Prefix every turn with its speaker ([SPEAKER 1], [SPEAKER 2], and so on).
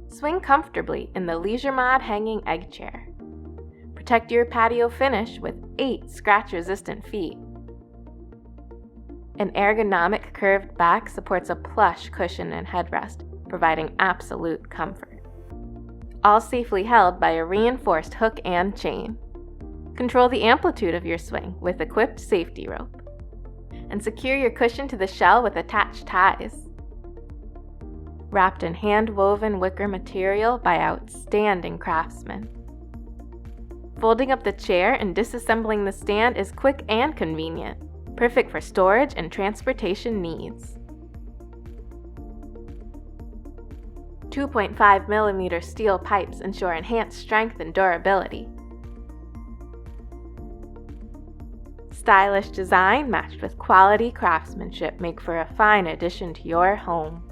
[SPEAKER 1] Swing comfortably in the LeisureMod hanging egg chair. Protect your patio finish with 8 scratch-resistant feet. An ergonomic curved back supports a plush cushion and headrest, providing absolute comfort. All safely held by a reinforced hook and chain. Control the amplitude of your swing with equipped safety rope. And secure your cushion to the shell with attached ties. Wrapped in hand-woven wicker material by outstanding craftsmen. Folding up the chair and disassembling the stand is quick and convenient, perfect for storage and transportation needs. 2.5mm steel pipes ensure enhanced strength and durability. Stylish design matched with quality craftsmanship make for a fine addition to your home.